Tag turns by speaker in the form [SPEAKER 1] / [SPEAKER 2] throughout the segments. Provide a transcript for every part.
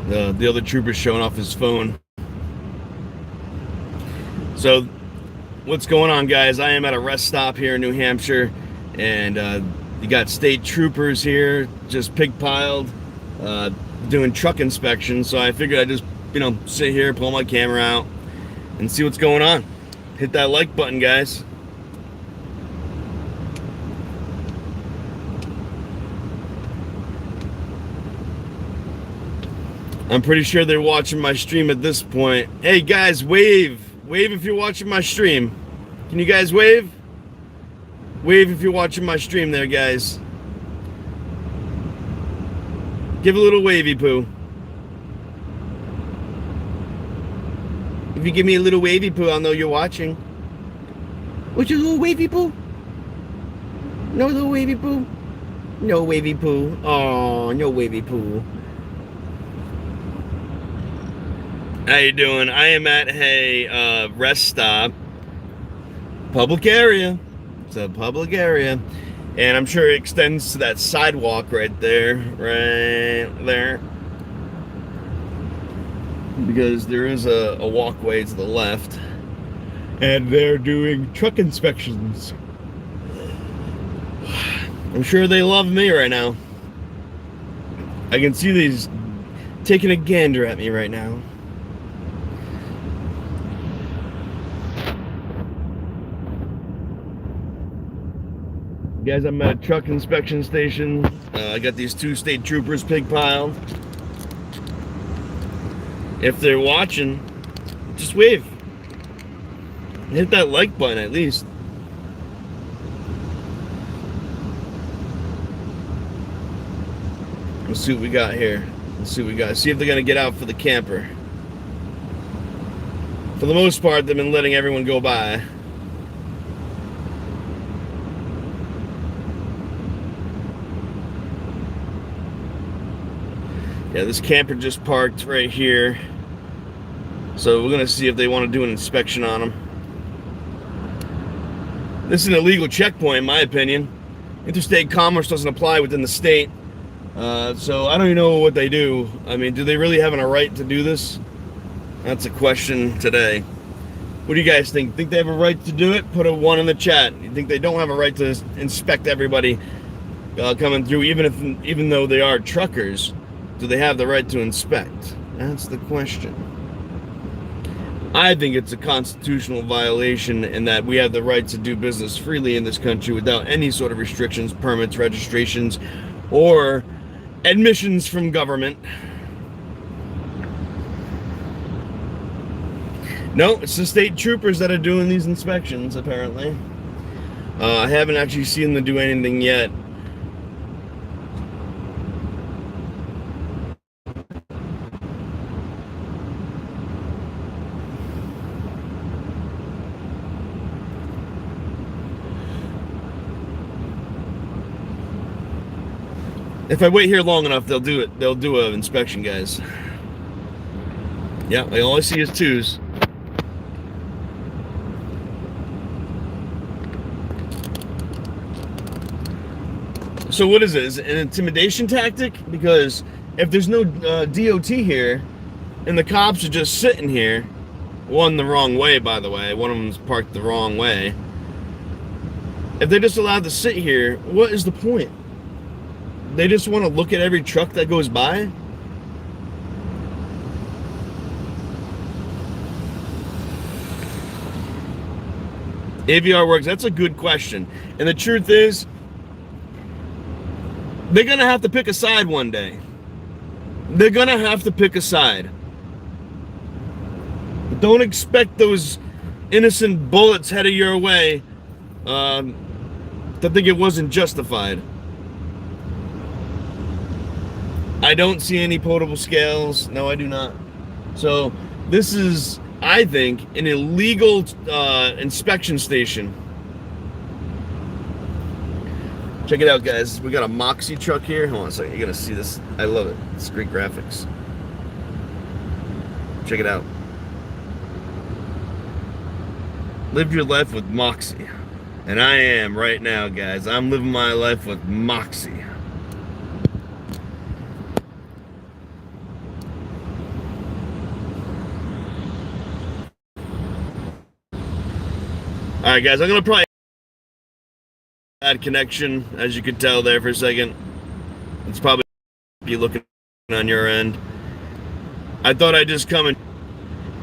[SPEAKER 1] The other trooper's showing off his phone. So, what's going on, guys? I am at a rest stop here in New Hampshire, and you got state troopers here just pig-piled, doing truck inspections. So I figured I'd just, sit here, pull my camera out, and see what's going on. Hit that like button, guys. I'm pretty sure they're watching my stream at this point. Hey guys, wave. Wave if you're watching my stream. Can you guys wave? Wave if you're watching my stream there, guys. Give a little wavy poo. If you give me a little wavy poo, I'll know you're watching. What's your little wavy poo? No little wavy poo? No wavy poo. Oh, no wavy poo. How you doing? I am at a rest stop. Public area. It's a public area. And I'm sure it extends to that sidewalk right there. Right there. Because there is a walkway to the left. And they're doing truck inspections. I'm sure they love me right now. I can see these taking a gander at me right now. Guys, I'm at a truck inspection station. I got these two state troopers pig-piled. If they're watching, just wave. Hit that like button at least. Let's see what we got here. Let's see what we got. See if they're gonna get out for the camper. For the most part, they've been letting everyone go by. Yeah, this camper just parked right here. So we're gonna see if they want to do an inspection on them. This is an illegal checkpoint, in my opinion. Interstate commerce doesn't apply within the state. So I don't even know what they do. I mean, do they really have a right to do this? That's a question today. What do you guys think? Think they have a right to do it? Put a 1 in the chat. You think they don't have a right to inspect everybody coming through, even though they are truckers? Do they have the right to inspect? That's the question. I think it's a constitutional violation in that we have the right to do business freely in this country without any sort of restrictions, permits, registrations, or admissions from government. No, it's the state troopers that are doing these inspections, apparently. I haven't actually seen them do anything yet. If I wait here long enough, they'll do it. They'll do an inspection, guys. Yeah, all I see is 2s. So what is it? Is it an intimidation tactic? Because if there's no DOT here, and the cops are just sitting here, one the wrong way, by the way. One of them's parked the wrong way. If they're just allowed to sit here, what is the point? They just want to look at every truck that goes by? AVR works. That's a good question. And the truth is, they're going to have to pick a side one day. They're going to have to pick a side. But don't expect those innocent bullets headed your way to think it wasn't justified. I don't see any potable scales. No, I do not. So this is, I think, an illegal inspection station. Check it out, guys. We got a Moxie truck here. Hold on a second. You're going to see this. I love it. It's great graphics. Check it out. Live your life with Moxie. And I am right now, guys. I'm living my life with Moxie. Alright guys, I'm gonna probably bad connection, as you could tell there for a second. It's probably be looking on your end. I thought I'd just come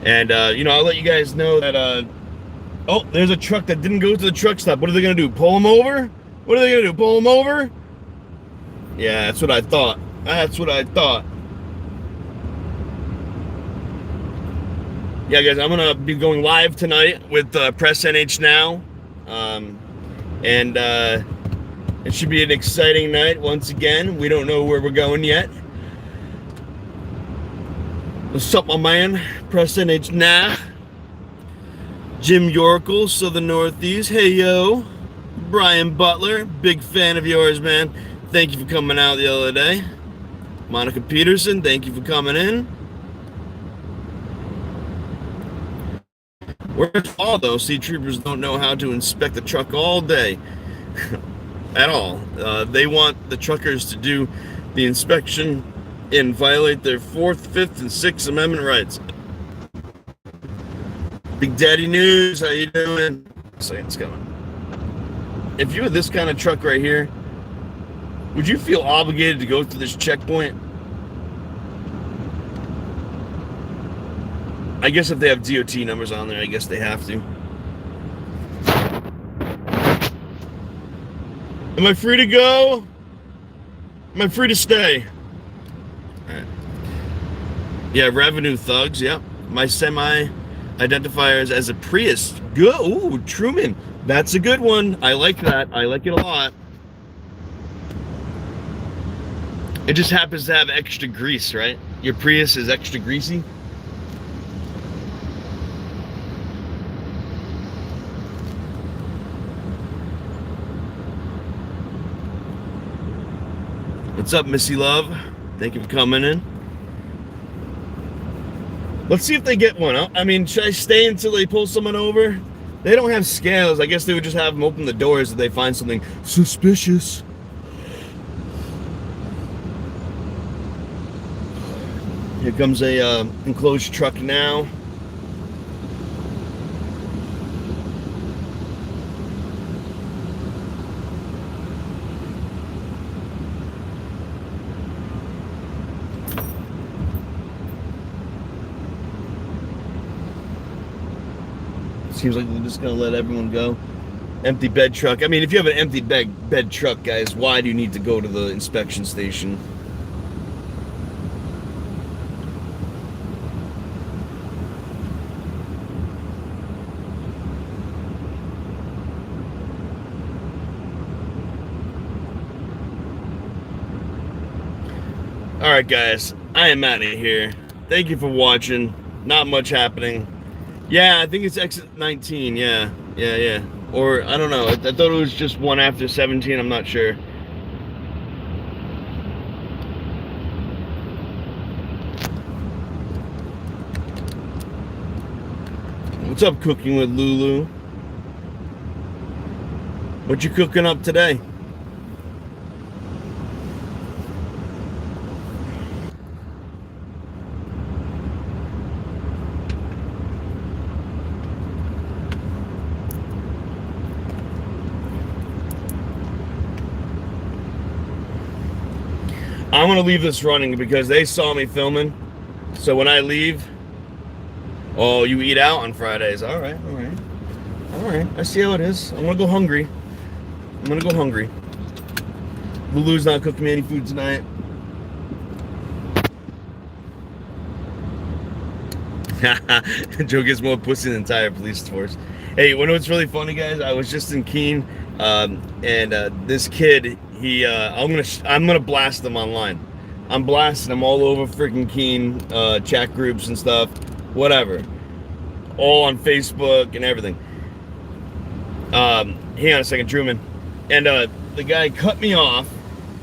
[SPEAKER 1] and I'll let you guys know that oh, there's a truck that didn't go to the truck stop. What are they gonna do? Pull him over? What are they gonna do? Pull him over? Yeah, that's what I thought. That's what I thought. Yeah, guys, I'm gonna be going live tonight with Press NH Now. It should be an exciting night once again. We don't know where we're going yet. What's up, my man? Press NH Now. Jim Yorkle, Southern Northeast. Hey, yo. Brian Butler, big fan of yours, man. Thank you for coming out the other day. Monica Peterson, thank you for coming in. Where's Flaw, though? Sea troopers don't know how to inspect the truck all day. At all. They want the truckers to do the inspection and violate their 4th, 5th, and 6th Amendment rights. Big Daddy News, how you doing? It's coming. If you had this kind of truck right here, would you feel obligated to go through this checkpoint? I guess if they have DOT numbers on there, I guess they have to. Am I free to go? Am I free to stay? All right. Yeah, revenue thugs, yep. My semi identifiers as a Prius. Good. Ooh, Truman. That's a good one. I like that. I like it a lot. It just happens to have extra grease, right? Your Prius is extra greasy. What's up, Missy Love? Thank you for coming in. Let's see if they get one. I mean, should I stay until they pull someone over? They don't have scales. I guess they would just have them open the doors if they find something suspicious. Here comes a enclosed truck now. Seems like they're just gonna let everyone go. Empty bed truck. I mean, if you have an empty bed truck, guys, why do you need to go to the inspection station? Alright, guys, I am out of here. Thank you for watching. Not much happening. Yeah, I think it's exit 19. Yeah. Or, I don't know. I thought it was just one after 17. I'm not sure. What's up, Cooking with Lulu? What you cooking up today? I'm gonna leave this running because they saw me filming. So when I leave, oh, you eat out on Fridays. All right. I see how it is. I'm gonna go hungry. Lulu's not cooking me any food tonight. Joe gets more pussy than the entire police force. Hey, you know what's really funny, guys? I was just in Keene, and this kid, I'm gonna blast them online. I'm blasting them all over freaking Keene, chat groups and stuff, whatever, all on Facebook and everything. Hang on a second, Truman. And the guy cut me off.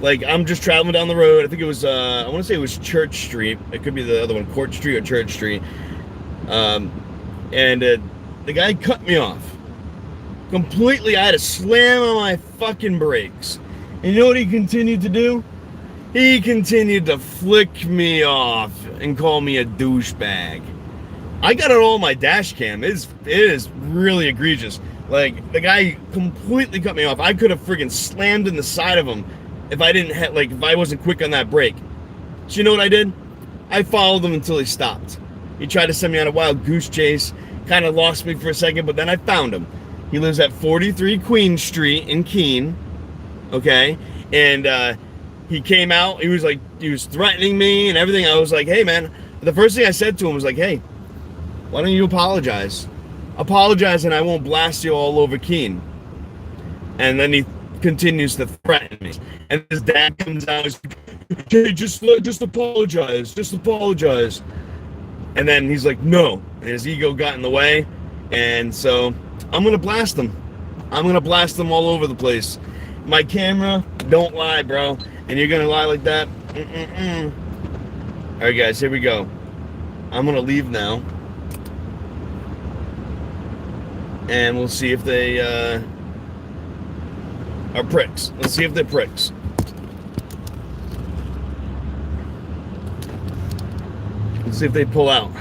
[SPEAKER 1] Like, I'm just traveling down the road. I think it was, I want to say it was Church Street. It could be the other one, Court Street or Church Street. The guy cut me off completely. I had to slam on my fucking brakes. And you know what he continued to do? He continued to flick me off and call me a douchebag. I got it all on my dash cam. It is really egregious. Like, the guy completely cut me off. I could have friggin' slammed in the side of him if I didn't have, like, if I wasn't quick on that brake. So you know what I did? I followed him until he stopped. He tried to send me on a wild goose chase, kind of lost me for a second, but then I found him. He lives at 43 Queen Street in Keene, okay? And he came out, he was threatening me and everything. I was like, hey, man. The first thing I said to him was like, hey, why don't you apologize? Apologize and I won't blast you all over Keene. And then he continues to threaten me. And his dad comes out and says, okay, just apologize. Just apologize. And then he's like, no. And his ego got in the way. And so I'm going to blast him. I'm going to blast him all over the place. My camera, don't lie, bro. And you're going to lie like that? All right, guys, here we go. I'm going to leave now. And we'll see if they are pricks. Let's see if they're pricks. Let's see if they pull out.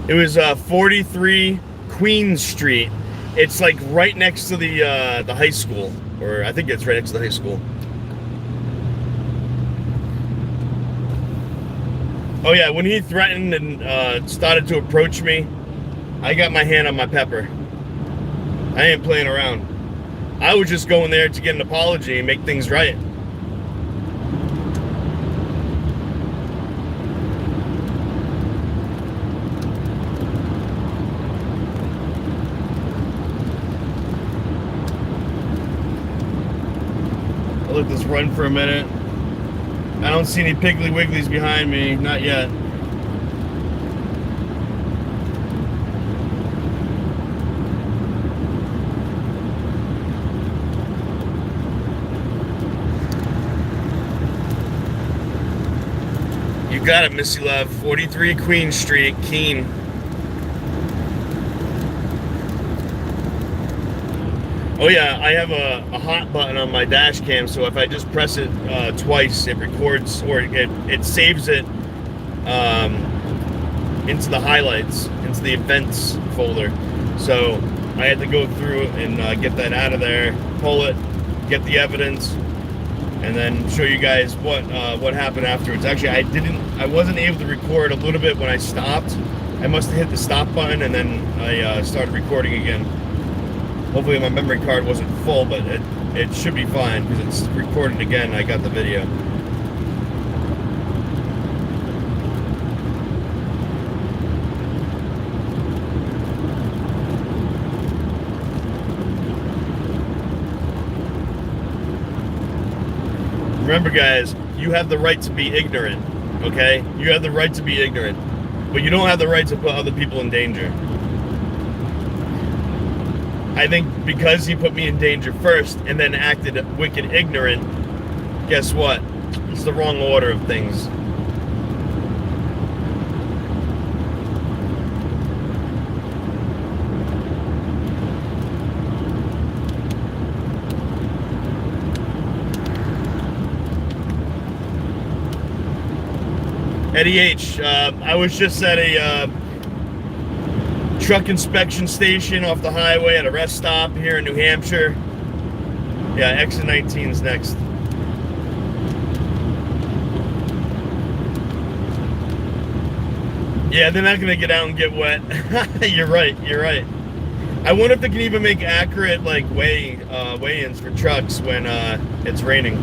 [SPEAKER 1] It was 43 Queen Street. It's like right next to the high school, or I think it's right next to the high school. Oh yeah, when he threatened and started to approach me, I got my hand on my pepper. I ain't playing around. I was just going there to get an apology and make things right. I'll let this run for a minute. I don't see any Piggly Wigglies behind me, not yet. You got it, Missy Love. 43 Queen Street, Keene. Oh yeah, I have a hot button on my dash cam, so if I just press it twice, it records, or it saves it into the highlights, into the events folder. So I had to go through and get that out of there, pull it, get the evidence, and then show you guys what happened afterwards. Actually, I wasn't able to record a little bit when I stopped. I must have hit the stop button and then I started recording again. Hopefully my memory card wasn't full, but it should be fine because it's recorded again. I got the video. Remember, guys, you have the right to be ignorant, okay? You have the right to be ignorant, but you don't have the right to put other people in danger. I think because he put me in danger first and then acted wicked ignorant, guess what? It's the wrong order of things. Eddie H, I was just at a truck inspection station off the highway at a rest stop here in New Hampshire. Yeah, exit 19 is next. Yeah, they're not gonna get out and get wet. You're right. I wonder if they can even make accurate like weigh-ins for trucks when it's raining.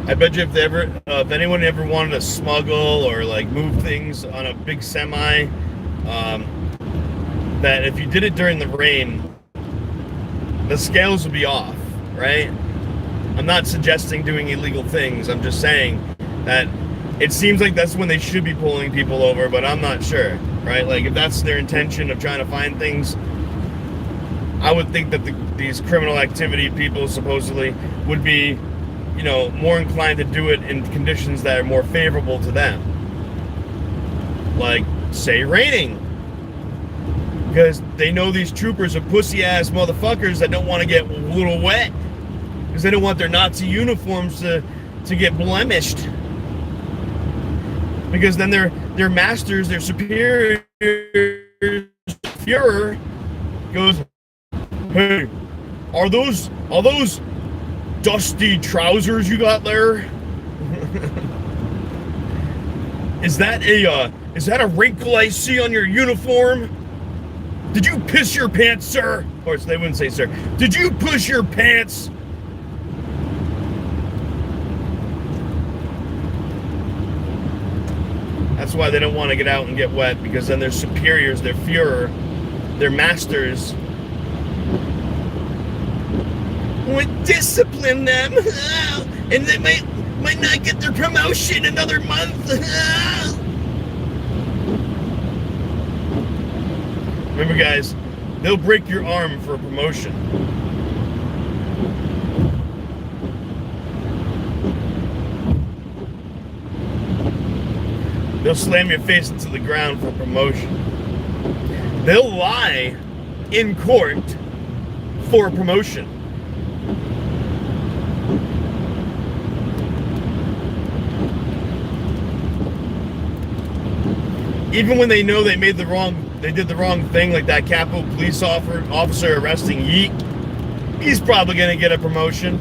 [SPEAKER 1] I bet you if anyone ever wanted to smuggle or like move things on a big semi, that if you did it during the rain, the scales would be off, right? I'm not suggesting doing illegal things. I'm just saying that It seems like that's when they should be pulling people over, but I'm not sure, right? Like, if that's their intention of trying to find things, I would think that these criminal activity people supposedly would be, you know, more inclined to do it in conditions that are more favorable to them. Like, say, raining. Because they know these troopers are pussy-ass motherfuckers that don't want to get a little wet. Because they don't want their Nazi uniforms to get blemished. Because then their masters, their superior Fuhrer goes, "Hey, are those dusty trousers you got there? Is that a wrinkle I see on your uniform? Did you piss your pants, sir?" Of course, they wouldn't say sir. "Did you push your pants?" That's why they don't want to get out and get wet, because then their superiors, their Fuhrer, their masters would discipline them, and they might not get their promotion another month. Remember, guys, they'll break your arm for a promotion. They'll slam your face into the ground for promotion. They'll lie in court for a promotion. Even when they know they did the wrong thing, like that Capitol police officer arresting Yeet, he's probably going to get a promotion.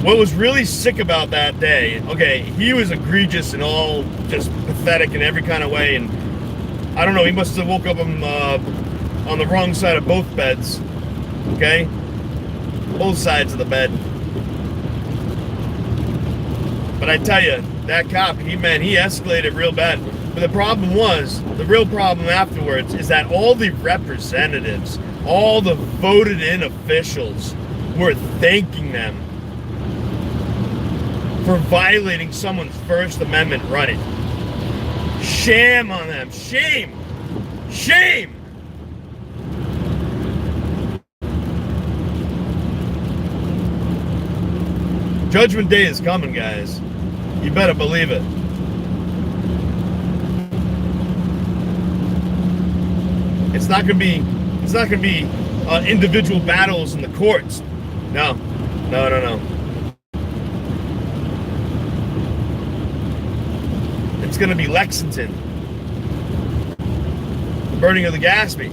[SPEAKER 1] What was really sick about that day, okay, he was egregious and all just pathetic in every kind of way, and I don't know, he must have woke up on the wrong side of both beds, okay? Both sides of the bed. But I tell you, that cop, he escalated real bad. But the real problem afterwards is that all the representatives, all the voted in officials were thanking them for violating someone's First Amendment right. Shame on them. Shame. Shame. Judgment Day is coming, guys. You better believe it. It's not gonna be individual battles in the courts. No. It's going to be Lexington. The burning of the Gatsby.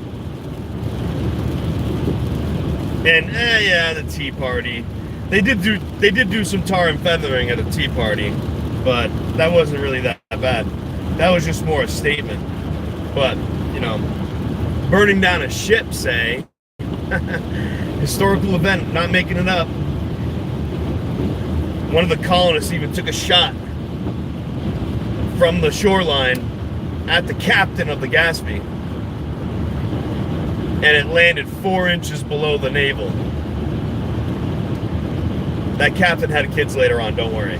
[SPEAKER 1] And yeah, the Tea Party. They did do some tar and feathering at a Tea Party, but that wasn't really that bad. That was just more a statement. But, you know, burning down a ship, say, historical event, not making it up. One of the colonists even took a shot from the shoreline at the captain of the Gatsby, and it landed 4 inches below the navel. That captain had kids later on, don't worry.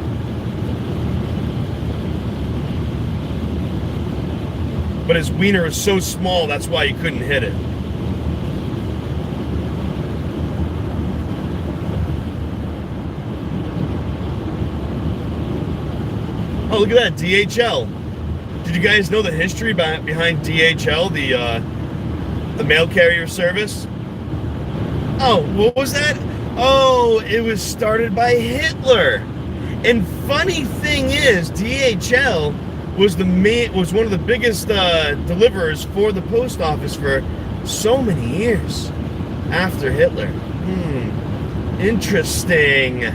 [SPEAKER 1] But his wiener is so small, that's why he couldn't hit it. Oh, look at that, DHL. Did you guys know the history behind DHL, the mail carrier service? Oh, what was that? Oh, it was started by Hitler. And funny thing is, DHL was one of the biggest deliverers for the post office for so many years after Hitler. Interesting.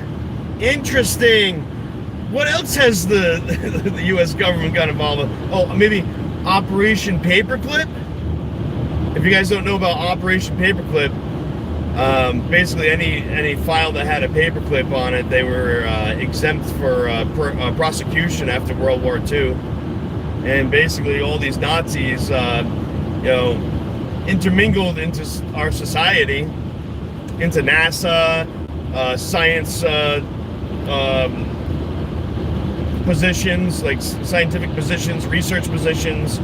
[SPEAKER 1] What else has the U.S. government got involved with? Oh, maybe Operation Paperclip? If you guys don't know about Operation Paperclip, basically any file that had a paperclip on it, they were exempt for prosecution after World War II. And basically all these Nazis, intermingled into our society, into NASA, science, positions, like scientific positions, research positions,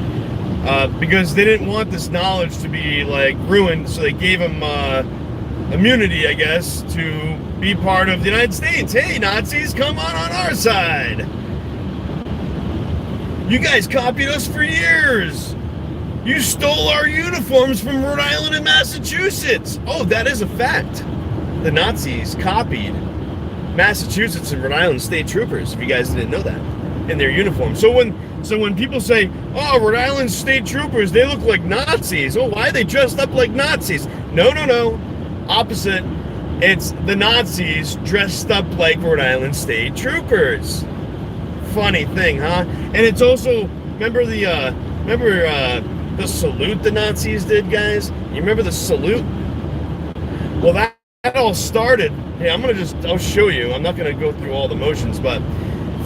[SPEAKER 1] because they didn't want this knowledge to be like ruined. So they gave him immunity, I guess, to be part of the United States. Hey, Nazis, come on our side. You guys copied us for years. You stole our uniforms from Rhode Island and Massachusetts. Oh, that is a fact. The Nazis copied Massachusetts and Rhode Island state troopers, if you guys didn't know that, in their uniforms. So when people say, oh, Rhode Island state troopers, they look like Nazis. Oh, why are they dressed up like Nazis? No. Opposite. It's the Nazis dressed up like Rhode Island state troopers. Funny thing, huh? And it's also, remember the salute the Nazis did, guys? You remember the salute? Well, that all started. Hey, I'll show you. I'm not going to go through all the motions, but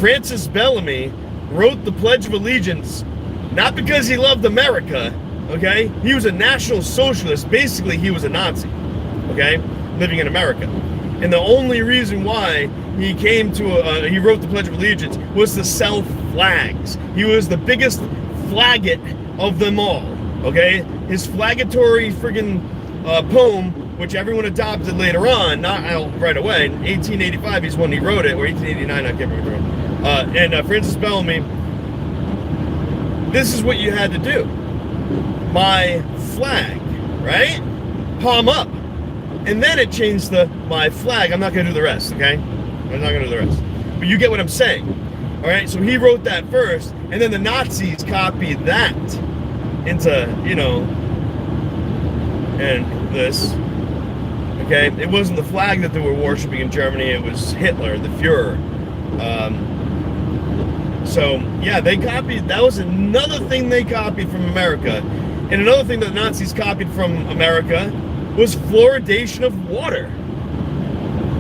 [SPEAKER 1] Francis Bellamy wrote the Pledge of Allegiance not because he loved America, okay? He was a National Socialist. Basically, he was a Nazi, okay? Living in America. And the only reason why he he wrote the Pledge of Allegiance was to sell flags. He was the biggest flagget of them all, okay? His flagatory friggin' poem, which everyone adopted later on, not right away. In 1885, he's when he wrote it, or 1889, I can't remember. And Francis Bellamy, this is what you had to do. My flag, right? Palm up. And then it changed to my flag. I'm not going to do the rest, okay? I'm not going to do the rest. But you get what I'm saying. All right, so he wrote that first, and then the Nazis copied that into, and this. Okay, it wasn't the flag that they were worshiping in Germany, it was Hitler, the Fuhrer. So, yeah, they copied, that was another thing they copied from America. And another thing that the Nazis copied from America was fluoridation of water.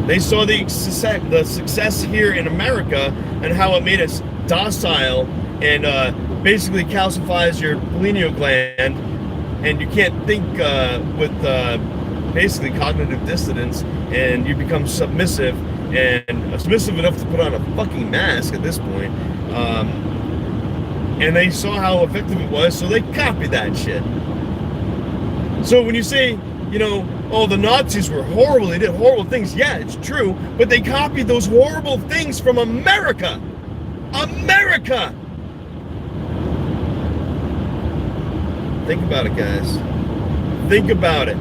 [SPEAKER 1] They saw the success here in America and how it made us docile and basically calcifies your pineal gland, and you can't think with basically cognitive dissonance, and you become submissive enough to put on a fucking mask at this point. And they saw how effective it was, so they copied that shit. So when you say, oh, the Nazis were horrible, they did horrible things. Yeah, it's true, but they copied those horrible things from America. America! Think about it, guys. Think about it.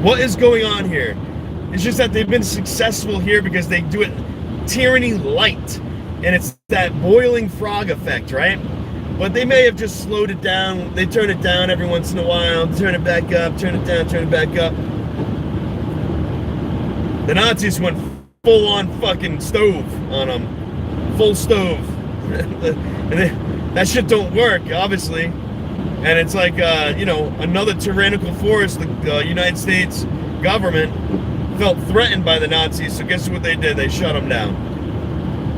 [SPEAKER 1] What is going on here? It's just that they've been successful here because they do it tyranny light. And it's that boiling frog effect, right? But they may have just slowed it down. They turn it down every once in a while, turn it back up, turn it down, turn it back up. The Nazis went full on fucking stove on them. Full stove. And that shit don't work, obviously. And it's like, another tyrannical force, the United States government felt threatened by the Nazis. So guess what they did? They shut them down.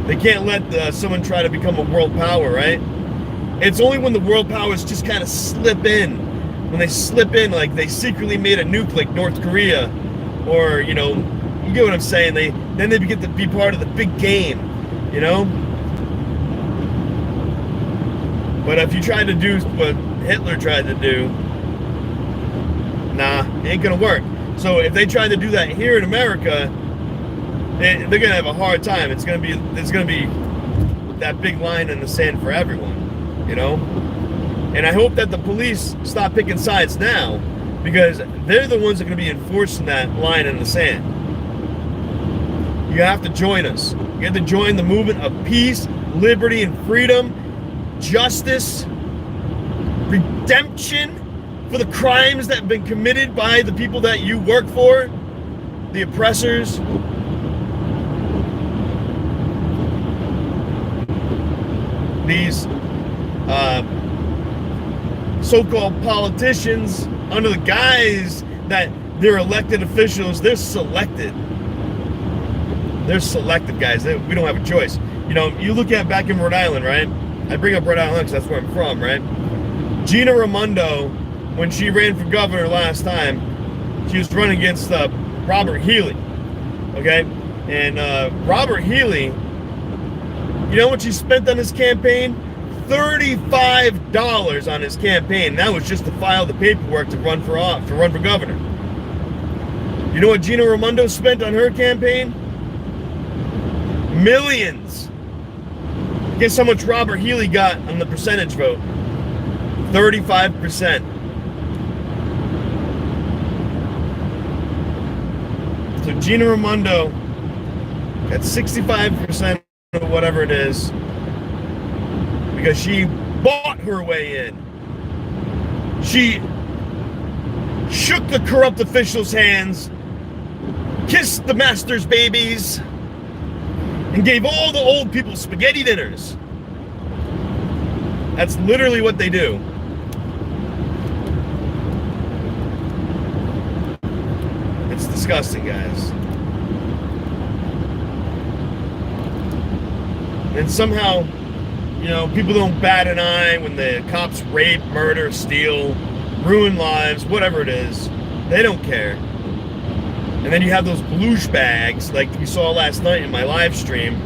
[SPEAKER 1] They can't let someone try to become a world power, right? It's only when the world powers just kind of slip in. When they slip in, like they secretly made a nuke like North Korea. Or, you get what I'm saying? Then they get to be part of the big game, But if you tried to do what Hitler tried to do, nah, it ain't gonna work. So if they tried to do that here in America, they're gonna have a hard time. There's gonna be that big line in the sand for everyone, And I hope that the police stop picking sides now, because they're the ones that are gonna be enforcing that line in the sand. You have to join us. You have to join the movement of peace, liberty, and freedom, justice, redemption for the crimes that have been committed by the people that you work for, the oppressors. These so-called politicians, under the guise that they're elected officials, they're selected. They're selected, guys. We don't have a choice. You look at back in Rhode Island, right? I bring up Rhode Island because that's where I'm from, right? Gina Raimondo, when she ran for governor last time, she was running against Robert Healey, okay? And Robert Healey You know what she spent on his campaign? $35 on his campaign. That was just to file the paperwork to run for governor. You know what Gina Raimondo spent on her campaign? Millions. Guess how much Robert Healy got on the percentage vote? 35%. So Gina Raimondo got 65% of whatever it is because she bought her way in. She shook the corrupt officials' hands, kissed the master's babies, and gave all the old people spaghetti dinners. That's literally what they do. It's disgusting, guys. And somehow, you know, people don't bat an eye when the cops rape, murder, steal, ruin lives, whatever it is. They don't care. And then you have those bloosh bags like we saw last night in my live stream.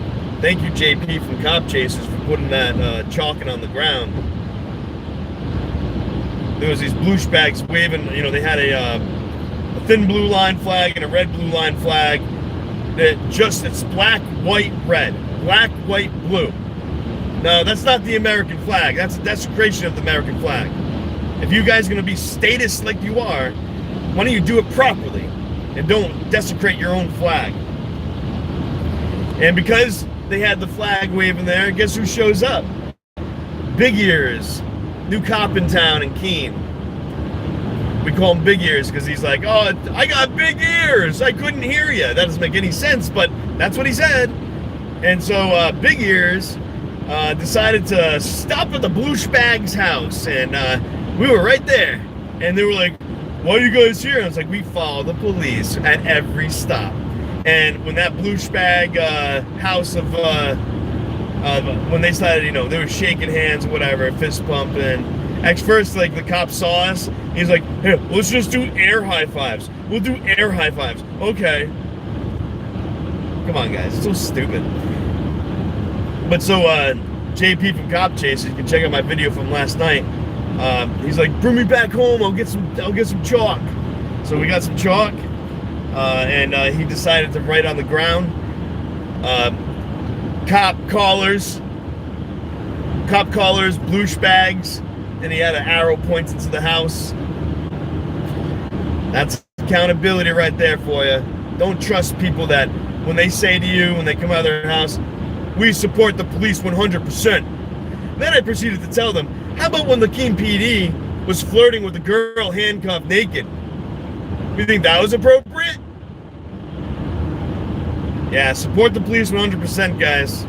[SPEAKER 1] Thank you, JP from Cop Chasers, for putting that chalking on the ground. There was these bloosh bags waving, you know, they had a thin blue line flag and a red blue line flag. It's black, white, red. Black, white, blue. No, that's not the American flag. That's a desecration of the American flag. If you guys are going to be statists like you are, why don't you do it properly and don't desecrate your own flag? And because they had the flag waving there, guess who shows up? Big Ears, new cop in town in Keene. We call him Big Ears because he's like, oh, I got big ears. I couldn't hear you. That doesn't make any sense, but that's what he said. And so Big Ears decided to stop at the Bloosh Bag's house, and we were right there. And they were like, why are you guys here? And I was like, we follow the police at every stop. And when that Bloosh Bag house of, when they started, you know, they were shaking hands or whatever, fist pumping. At first, like, the cop saw us. He's like, hey, let's just do air high fives. We'll do air high fives. Okay. Come on, guys. It's so stupid. But so, JP from Cop Chasers, you can check out my video from last night. He's like, bring me back home. I'll get some chalk. So we got some chalk, and he decided to write on the ground, cop collars, bloosh bags, and he had an arrow pointing to the house. That's accountability right there for you. Don't trust people that when they say to you, when they come out of their house, we support the police 100%. Then I proceeded to tell them, how about when the Keene PD was flirting with a girl handcuffed naked? You think that was appropriate? Yeah, support the police 100%, guys.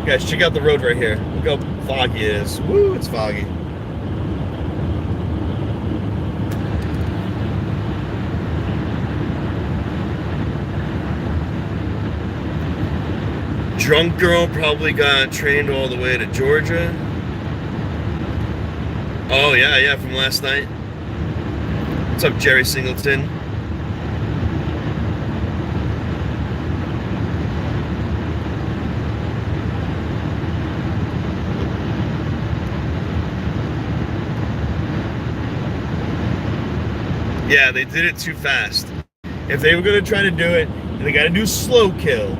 [SPEAKER 1] Guys, check out the road right here. Look how foggy it is. Woo, it's foggy. Drunk girl probably got trained all the way to Georgia. Oh, yeah, from last night. What's up, Jerry Singleton? Yeah, they did it too fast. If they were going to try to do it, they got to do slow kill.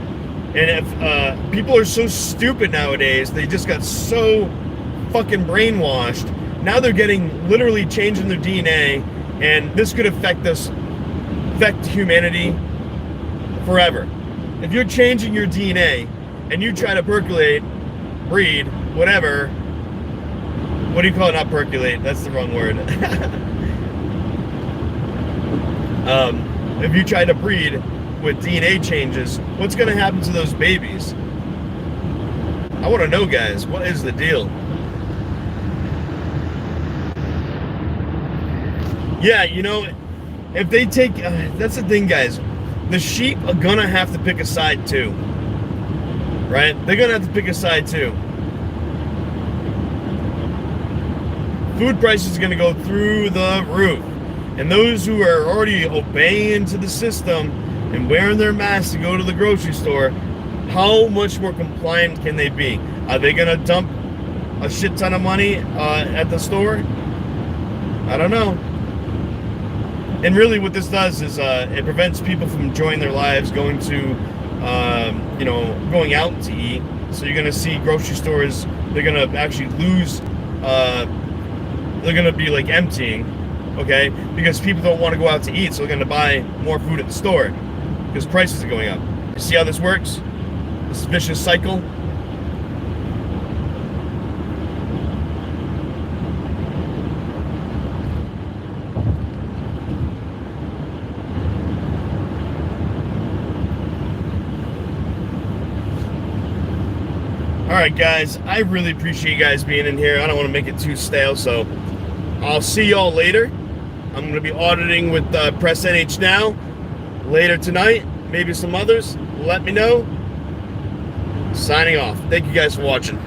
[SPEAKER 1] And if people are so stupid nowadays, they just got so fucking brainwashed. Now they're getting literally changing their DNA, and this could affect humanity forever. If you're changing your DNA and you try to percolate, breed, whatever, what do you call it? Not percolate, that's the wrong word. If you try to breed with DNA changes, what's going to happen to those babies? I want to know, guys, what is the deal? Yeah, you know, if they take, that's the thing, guys, the sheep are going to have to pick a side too, right? They're going to have to pick a side too. Food prices are going to go through the roof. And those who are already obeying to the system, and wearing their masks to go to the grocery store, how much more compliant can they be? Are they going to dump a shit ton of money at the store? I don't know. And really what this does is it prevents people from enjoying their lives, going to, going out to eat. So you're going to see grocery stores, they're going to actually lose, they're going to be like emptying, okay? Because people don't want to go out to eat, so they're going to buy more food at the store because prices are going up. You see how this works? This vicious cycle. Alright guys, I really appreciate you guys being in here. I don't want to make it too stale, so I'll see y'all later. I'm going to be auditing with Press NH Now later tonight. Maybe some others. Let me know. Signing off. Thank you guys for watching.